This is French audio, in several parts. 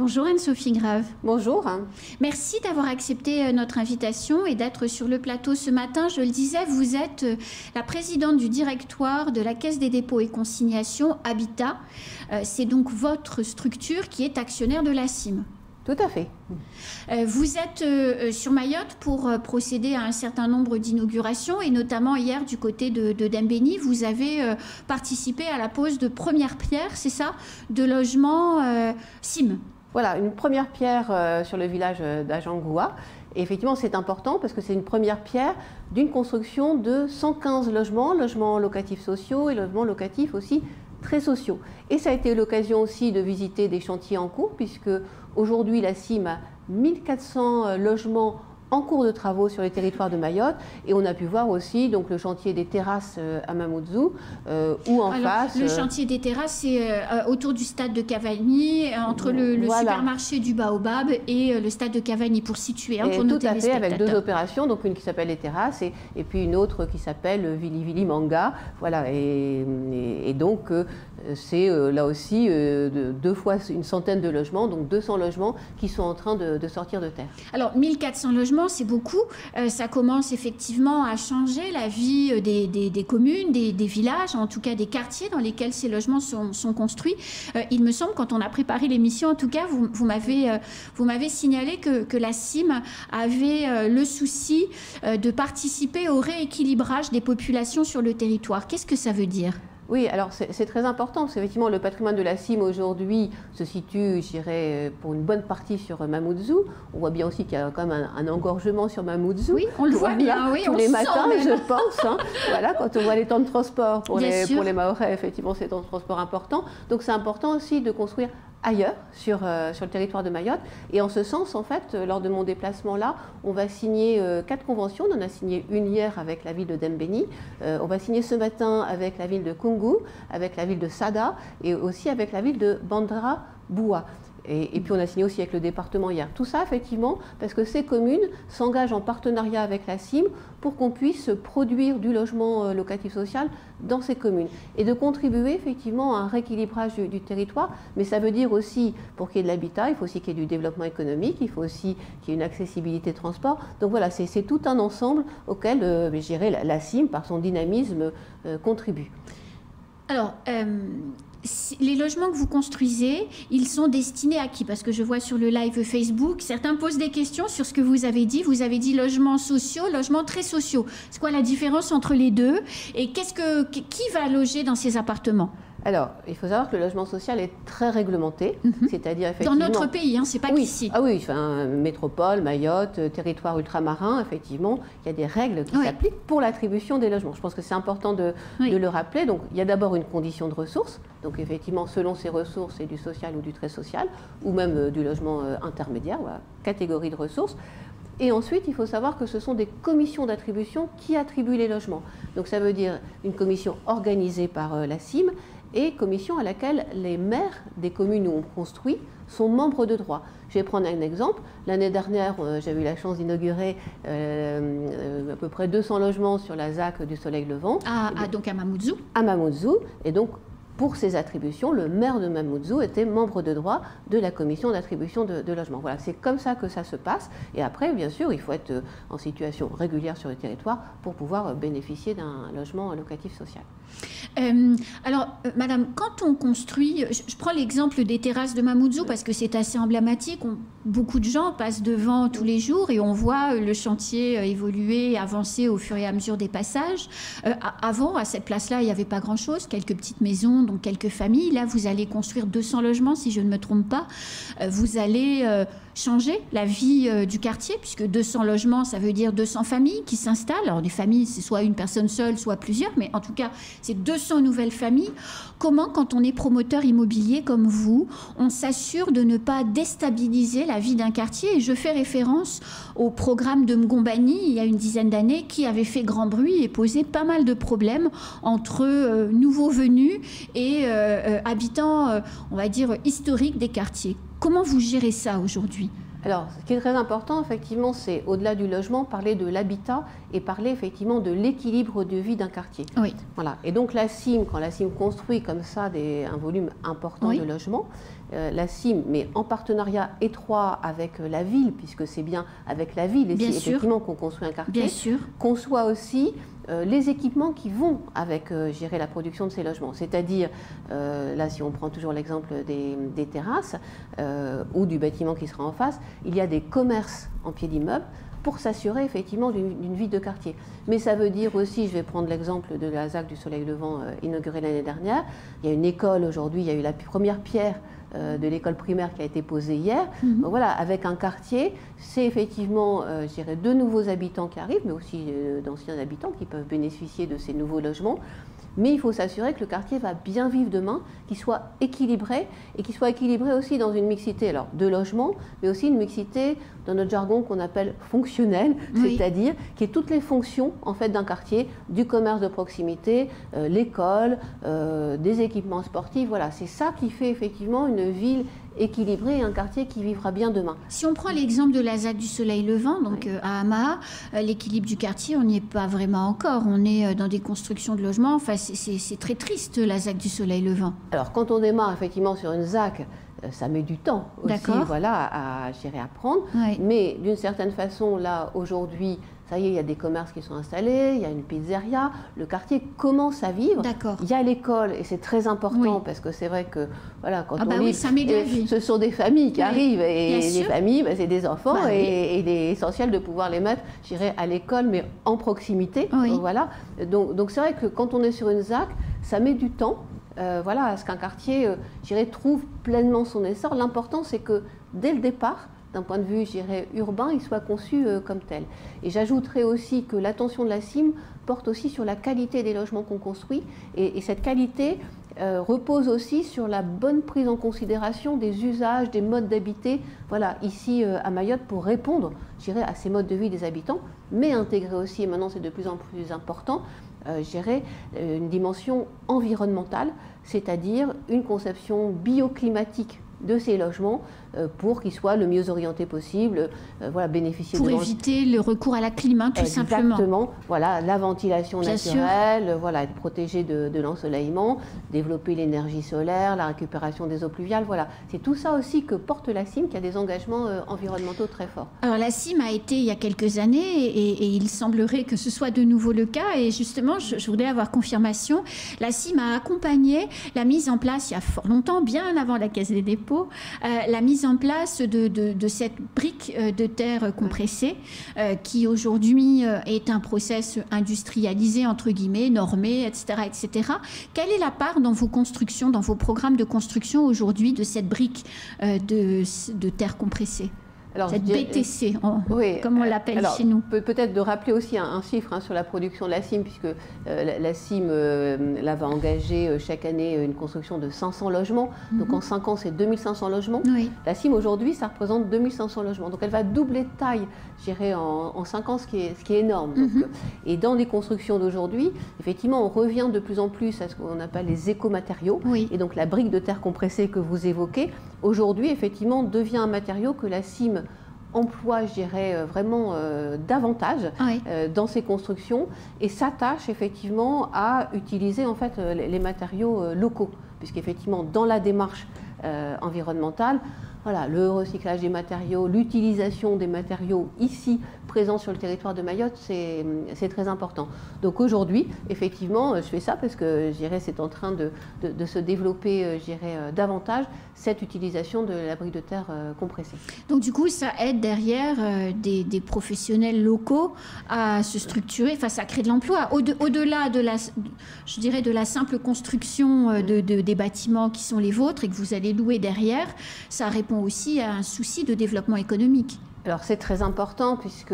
Bonjour Anne-Sophie Grave. Bonjour. Merci d'avoir accepté notre invitation et d'être sur le plateau ce matin. Je le disais, vous êtes la présidente du directoire de la Caisse des dépôts et consignations Habitat. C'est donc votre structure qui est actionnaire de la CIM. Tout à fait. Vous êtes sur Mayotte pour procéder à un certain nombre d'inaugurations et notamment hier du côté de Dembéni, vous avez participé à la pose de première pierre, c'est ça, de logements CIM. Voilà, une première pierre sur le village d'Ajangoua. Et effectivement, c'est important parce que c'est une première pierre d'une construction de 115 logements, logements locatifs sociaux et logements locatifs aussi très sociaux. Et ça a été l'occasion aussi de visiter des chantiers en cours puisque aujourd'hui la CIM a 1400 logements en cours de travaux sur les territoires de Mayotte et on a pu voir aussi donc, le chantier des terrasses à Mamoudzou où en face... Le chantier des terrasses, c'est autour du stade de Cavani, entre le supermarché du Baobab et le stade de Cavani pour situer, pour noter les spectateurs. Tout à fait, avec deux opérations, donc une qui s'appelle les terrasses et puis une autre qui s'appelle Vili Vili Manga. Voilà, et donc c'est là aussi deux fois une centaine de logements, donc 200 logements qui sont en train de sortir de terre. Alors 1400 logements, c'est beaucoup. Ça commence effectivement à changer la vie des communes, des villages, en tout cas des quartiers dans lesquels ces logements sont construits. Il me semble, quand on a préparé l'émission, en tout cas, vous m'avez signalé que la CIM avait le souci de participer au rééquilibrage des populations sur le territoire. Qu'est-ce que ça veut dire ? Oui, alors c'est très important, parce qu'effectivement le patrimoine de la CIM aujourd'hui se situe, je dirais, pour une bonne partie sur Mamoudzou. On voit bien aussi qu'il y a quand même un engorgement sur Mamoudzou. Oui, on le voit bien, oui, tous les matins, je pense. Hein. Voilà, quand on voit les temps de transport pour les Mahorais, effectivement, c'est un transport important. Donc c'est important aussi de construire ailleurs, sur le territoire de Mayotte. Et en ce sens, en fait, lors de mon déplacement là, on va signer 4 conventions. On en a signé une hier avec la ville de Dembéni. On va signer ce matin avec la ville de Koungou, avec la ville de Sada et aussi avec la ville de Bandra Boua. Et puis on a signé aussi avec le département hier. Tout ça, effectivement, parce que ces communes s'engagent en partenariat avec la CIM pour qu'on puisse produire du logement locatif social dans ces communes. Et de contribuer, effectivement, à un rééquilibrage du territoire. Mais ça veut dire aussi, pour qu'il y ait de l'habitat, il faut aussi qu'il y ait du développement économique, il faut aussi qu'il y ait une accessibilité de transport. Donc voilà, c'est tout un ensemble auquel, je dirais, la CIM, par son dynamisme, contribue. Alors, les logements que vous construisez, ils sont destinés à qui? Parce que je vois sur le live Facebook, certains posent des questions sur ce que vous avez dit. Vous avez dit logements sociaux, logements très sociaux. C'est quoi la différence entre les deux? Et qui va loger dans ces appartements? Alors, il faut savoir que le logement social est très réglementé, c'est-à-dire effectivement... Dans notre pays, hein, c'est pas qu'ici. Ah oui, enfin, métropole, Mayotte, territoire ultramarin, effectivement, il y a des règles qui s'appliquent pour l'attribution des logements. Je pense que c'est important de le rappeler. Donc, il y a d'abord une condition de ressources. Donc, effectivement, selon ces ressources, c'est du social ou du très social, ou même du logement intermédiaire, voilà, catégorie de ressources. Et ensuite, il faut savoir que ce sont des commissions d'attribution qui attribuent les logements. Donc, ça veut dire une commission organisée par la CIM et commission à laquelle les maires des communes où on construit sont membres de droit. Je vais prendre un exemple. L'année dernière, j'ai eu la chance d'inaugurer à peu près 200 logements sur la ZAC du Soleil Levant. Donc à Mamoudzou. À Mamoudzou. Et donc, pour ces attributions, le maire de Mamoudzou était membre de droit de la commission d'attribution de logements. Voilà, c'est comme ça que ça se passe. Et après, bien sûr, il faut être en situation régulière sur le territoire pour pouvoir bénéficier d'un logement locatif social. Alors, madame, quand on construit, je prends l'exemple des terrasses de Mamoudzou parce que c'est assez emblématique. Beaucoup de gens passent devant tous les jours et on voit le chantier évoluer, avancer au fur et à mesure des passages. Avant, à cette place-là, il n'y avait pas grand-chose, quelques petites maisons, donc quelques familles. Là, vous allez construire 200 logements, si je ne me trompe pas. Vous allez changer la vie du quartier, puisque 200 logements, ça veut dire 200 familles qui s'installent. Alors, des familles, c'est soit une personne seule, soit plusieurs, mais en tout cas, c'est 200 nouvelles familles. Comment, quand on est promoteur immobilier comme vous, on s'assure de ne pas déstabiliser la vie d'un quartier? Et je fais référence au programme de Mgombani, il y a une dizaine d'années, qui avait fait grand bruit et posé pas mal de problèmes entre nouveaux venus et habitants, on va dire, historiques des quartiers. Comment vous gérez ça aujourd'hui? Alors, ce qui est très important, effectivement, c'est au-delà du logement, parler de l'habitat et parler effectivement de l'équilibre de vie d'un quartier. Oui. Voilà. Et donc la CIM, quand la CIM construit comme ça un volume important de logements, la CIM, mais en partenariat étroit avec la ville, puisque c'est bien avec la ville effectivement qu'on construit un quartier, conçoit aussi les équipements qui vont avec la production de ces logements. C'est-à-dire, là si on prend toujours l'exemple des terrasses ou du bâtiment qui sera en face, il y a des commerces en pied d'immeuble pour s'assurer effectivement d'une vie de quartier. Mais ça veut dire aussi, je vais prendre l'exemple de la ZAC du Soleil Levant inaugurée l'année dernière, il y a une école aujourd'hui, il y a eu la première pierre de l'école primaire qui a été posée hier. Donc voilà, avec un quartier, c'est effectivement, je dirais, de nouveaux habitants qui arrivent, mais aussi d'anciens habitants qui peuvent bénéficier de ces nouveaux logements. Mais il faut s'assurer que le quartier va bien vivre demain, qu'il soit équilibré et qu'il soit équilibré aussi dans une mixité de logements, mais aussi une mixité dans notre jargon qu'on appelle fonctionnelle, c'est-à-dire qui est toutes les fonctions en fait d'un quartier, du commerce de proximité, l'école, des équipements sportifs. Voilà, c'est ça qui fait effectivement une ville équilibré et un quartier qui vivra bien demain. Si on prend l'exemple de la ZAC du Soleil Levant, donc à Hamaha, l'équilibre du quartier, on n'y est pas vraiment encore. On est dans des constructions de logements. Enfin, c'est très triste, la ZAC du Soleil Levant. Alors, quand on démarre effectivement sur une ZAC, ça met du temps aussi à prendre. Mais d'une certaine façon, là, aujourd'hui, ça y est, il y a des commerces qui sont installés, il y a une pizzeria, le quartier commence à vivre. Il y a l'école et c'est très important parce que c'est vrai que voilà, quand on lit, ce sont des familles qui arrivent et les familles, c'est des enfants et il est essentiel de pouvoir les mettre, je dirais, à l'école mais en proximité. Donc, voilà. Donc c'est vrai que quand on est sur une ZAC, ça met du temps. Voilà, à ce qu'un quartier, trouve pleinement son essor. L'important, c'est que dès le départ, d'un point de vue, urbain, il soit conçu comme tel. Et j'ajouterais aussi que l'attention de la CIM porte aussi sur la qualité des logements qu'on construit. Et cette qualité repose aussi sur la bonne prise en considération des usages, des modes d'habiter, voilà, ici à Mayotte, pour répondre, à ces modes de vie des habitants, mais intégrer aussi, et maintenant c'est de plus en plus important, une dimension environnementale, c'est-à-dire une conception bioclimatique de ces logements pour qu'ils soient le mieux orientés possible, voilà, bénéficier pour éviter le recours à la clim, tout simplement. Exactement, voilà, la ventilation naturelle, voilà, être protégé de l'ensoleillement, développer l'énergie solaire, la récupération des eaux pluviales, voilà. C'est tout ça aussi que porte la CIM, qui a des engagements environnementaux très forts. Alors la CIM a été il y a quelques années et il semblerait que ce soit de nouveau le cas et justement, je voulais avoir confirmation. La CIM a accompagné la mise en place, il y a fort longtemps, bien avant la Caisse des dépôts, la mise en place de cette brique de terre compressée qui aujourd'hui est un process industrialisé, entre guillemets, normé, etc., etc. Quelle est la part dans vos constructions, dans vos programmes de construction aujourd'hui de cette brique de terre compressée ? Alors, cette BTC, comme on l'appelle chez nous. Peut-être de rappeler aussi un chiffre sur la production de la CIM, puisque la CIM là, va engager chaque année une construction de 500 logements. Donc en 5 ans, c'est 2500 logements. La CIM aujourd'hui, ça représente 2500 logements. Donc elle va doubler de taille, je dirais, en 5 ans, ce qui est énorme. Donc, et dans les constructions d'aujourd'hui, effectivement, on revient de plus en plus à ce qu'on appelle les écomatériaux. Et donc la brique de terre compressée que vous évoquez, aujourd'hui, effectivement, devient un matériau que la CIM emploie, je dirais, vraiment davantage dans ces constructions et s'attache effectivement à utiliser en fait les matériaux locaux, puisqu'effectivement dans la démarche environnementale, voilà, le recyclage des matériaux, l'utilisation des matériaux ici présents sur le territoire de Mayotte, c'est très important. Donc aujourd'hui, effectivement, je fais ça parce que c'est en train de se développer davantage cette utilisation de la brique de terre compressée. Donc du coup, ça aide derrière des professionnels locaux à se structurer, enfin ça crée de l'emploi. Au-delà de la simple construction des bâtiments qui sont les vôtres et que vous allez louer derrière, ça répond aussi à un souci de développement économique. Alors c'est très important puisque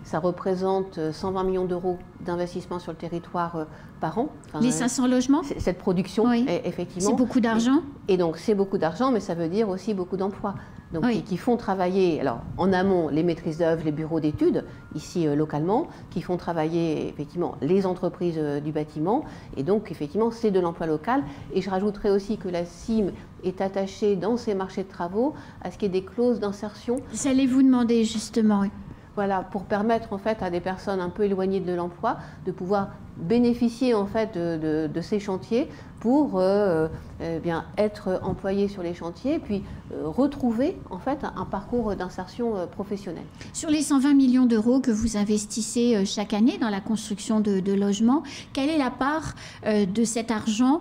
ça représente 120 millions d'euros d'investissement sur le territoire par an. Enfin, les 500 logements. Cette production, oui. Effectivement. C'est beaucoup d'argent. Et donc c'est beaucoup d'argent, mais ça veut dire aussi beaucoup d'emplois. Donc oui. qui font travailler, alors en amont, les maîtrises d'œuvre, les bureaux d'études, ici localement, qui font travailler effectivement les entreprises du bâtiment. Et donc effectivement, c'est de l'emploi local. Et je rajouterais aussi que la CIM est attachée dans ses marchés de travaux à ce qu'il y ait des clauses d'insertion. J'allais vous demander justement. Oui. Voilà, pour permettre en fait à des personnes un peu éloignées de l'emploi de pouvoir bénéficier en fait de ces chantiers pour bien être employés sur les chantiers et puis retrouver en fait un parcours d'insertion professionnelle. Sur les 120 millions d'euros que vous investissez chaque année dans la construction de logements, quelle est la part de cet argent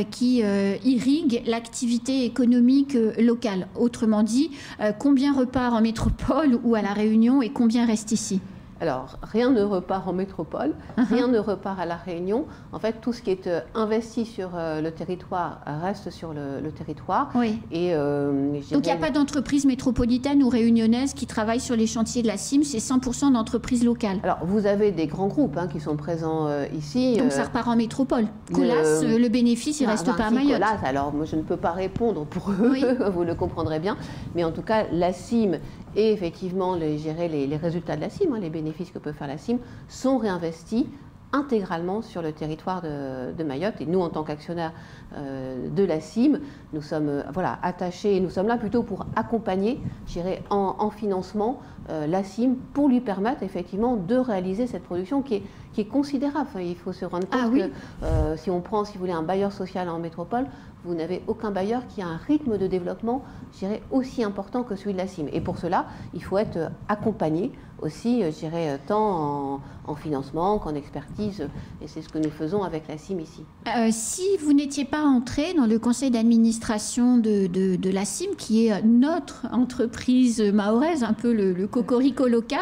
qui irrigue l'activité économique locale? Autrement dit, combien repart en métropole ou à La Réunion et combien reste ici? Alors, rien ne repart en métropole, rien ne repart à La Réunion. En fait, tout ce qui est investi sur le territoire reste sur le territoire. Oui. Et, donc, il n'y a pas d'entreprise métropolitaine ou réunionnaise qui travaille sur les chantiers de la CIM, c'est 100% d'entreprises locales. Alors, vous avez des grands groupes qui sont présents ici. Donc, ça repart en métropole. Colas, le bénéfice, il reste pas à Mayotte. Colas, alors, moi, je ne peux pas répondre pour eux, oui. Vous le comprendrez bien. Mais en tout cas, la CIM et effectivement, les résultats de la CIM, les bénéfices que peut faire la CIM, sont réinvestis intégralement sur le territoire de Mayotte. Et nous, en tant qu'actionnaires de la CIM, nous sommes attachés, et nous sommes là plutôt pour accompagner, je dirais, en financement la CIM pour lui permettre effectivement de réaliser cette production qui est considérable. Enfin, il faut se rendre compte que si on prend, si vous voulez, un bailleur social en métropole, vous n'avez aucun bailleur qui a un rythme de développement, je dirais, aussi important que celui de la CIM. Et pour cela, il faut être accompagné aussi, je dirais, tant en financement qu'en expertise. Et c'est ce que nous faisons avec la CIM ici. Si vous n'étiez pas entré dans le conseil d'administration de la CIM, qui est notre entreprise mahoraise, un peu le cocorico local,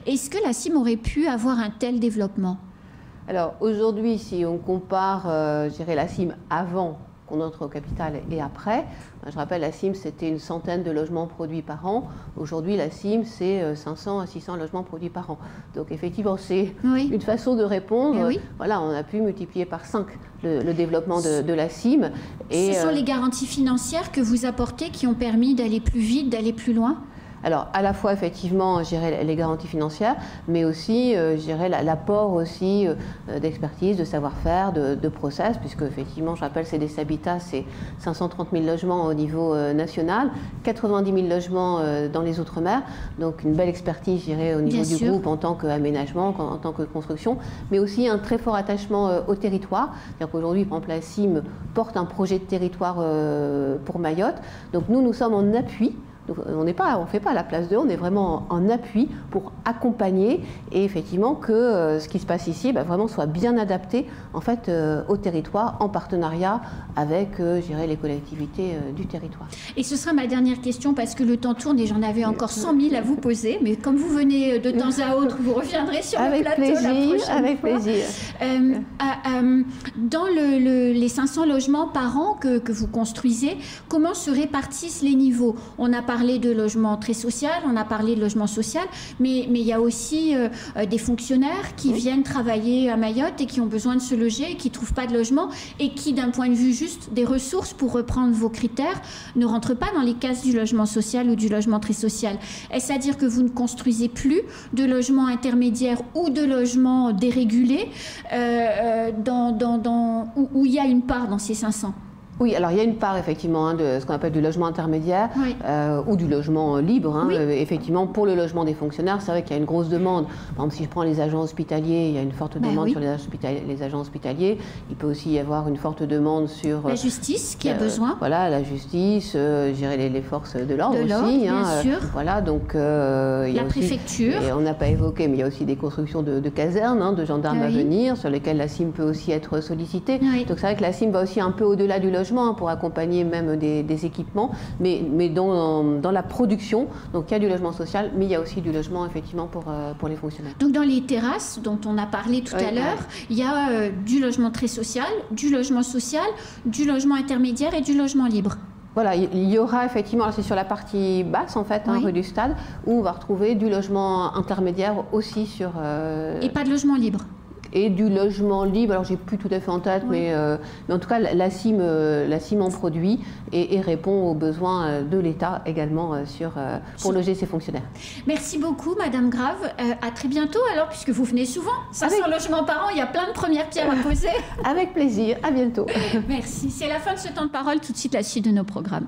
est-ce que la CIM aurait pu avoir un tel développement? Alors aujourd'hui, si on compare, je dirais, la CIM avant qu'on entre au capital et après, je rappelle, la CIM, c'était une centaine de logements produits par an. Aujourd'hui, la CIM, c'est 500 à 600 logements produits par an. Donc, effectivement, c'est une façon de répondre. Oui. Voilà, on a pu multiplier par 5 le développement de la CIM. Et ce sont les garanties financières que vous apportez qui ont permis d'aller plus vite, d'aller plus loin? Alors, à la fois, effectivement, je dirais les garanties financières, mais aussi, je dirais, l'apport aussi d'expertise, de savoir-faire, de process, puisque, effectivement, je rappelle, CDC Habitat, c'est 530 000 logements au niveau national, 90 000 logements dans les Outre-mer, donc une belle expertise, je dirais, au niveau du groupe en tant qu'aménagement, en tant que construction, mais aussi un très fort attachement au territoire. C'est-à-dire qu'aujourd'hui, par exemple, la CIM porte un projet de territoire pour Mayotte, donc nous sommes en appui. Donc, on ne fait pas à la place d'eux, on est vraiment en appui pour accompagner et effectivement que ce qui se passe ici vraiment soit bien adapté en fait au territoire en partenariat avec je dirais, les collectivités du territoire. Et ce sera ma dernière question parce que le temps tourne et j'en avais encore 100 000 à vous poser, mais comme vous venez de temps à autre, vous reviendrez sur le plateau la prochaine fois. Avec plaisir. Dans les 500 logements par an que vous construisez, comment se répartissent les niveaux? On a parlé de logement très social, on a parlé de logement social, mais il y a aussi des fonctionnaires qui viennent travailler à Mayotte et qui ont besoin de se loger et qui ne trouvent pas de logement et qui, d'un point de vue juste des ressources, pour reprendre vos critères, ne rentrent pas dans les cases du logement social ou du logement très social. Est-ce à dire que vous ne construisez plus de logements intermédiaires ou de logements dérégulés où il y a une part dans ces 500? Oui, alors il y a une part effectivement de ce qu'on appelle du logement intermédiaire ou du logement libre. Effectivement, pour le logement des fonctionnaires, c'est vrai qu'il y a une grosse demande. Par exemple, si je prends les agents hospitaliers, il y a une forte demande sur les agents hospitaliers. Il peut aussi y avoir une forte demande sur la justice qui a besoin. Voilà, la justice, gérer les forces de l'ordre aussi. Bien sûr. Voilà, donc il y a préfecture. Aussi, et on n'a pas évoqué, mais il y a aussi des constructions de casernes, de gendarmes à venir, sur lesquelles la CIM peut aussi être sollicitée. Donc c'est vrai que la CIM va aussi un peu au-delà du logement pour accompagner même des équipements, mais dans la production, donc il y a du logement social, mais il y a aussi du logement effectivement pour les fonctionnaires. Donc dans les terrasses dont on a parlé tout à l'heure, il y a du logement très social, du logement social, du logement intermédiaire et du logement libre. Voilà, il y aura effectivement, c'est sur la partie basse en fait, Oui. rue du Stade, où on va retrouver du logement intermédiaire aussi sur... Et pas de logement libre? Et du logement libre, alors j'ai plus tout à fait en tête, Oui. mais en tout cas la CIM en produit et répond aux besoins de l'État également pour loger ses fonctionnaires. Merci beaucoup Madame Grave, à très bientôt alors, puisque vous venez souvent. 500 logements par an, il y a plein de premières pierres à poser. Avec plaisir, à bientôt. Merci, c'est la fin de ce temps de parole, tout de suite la suite de nos programmes.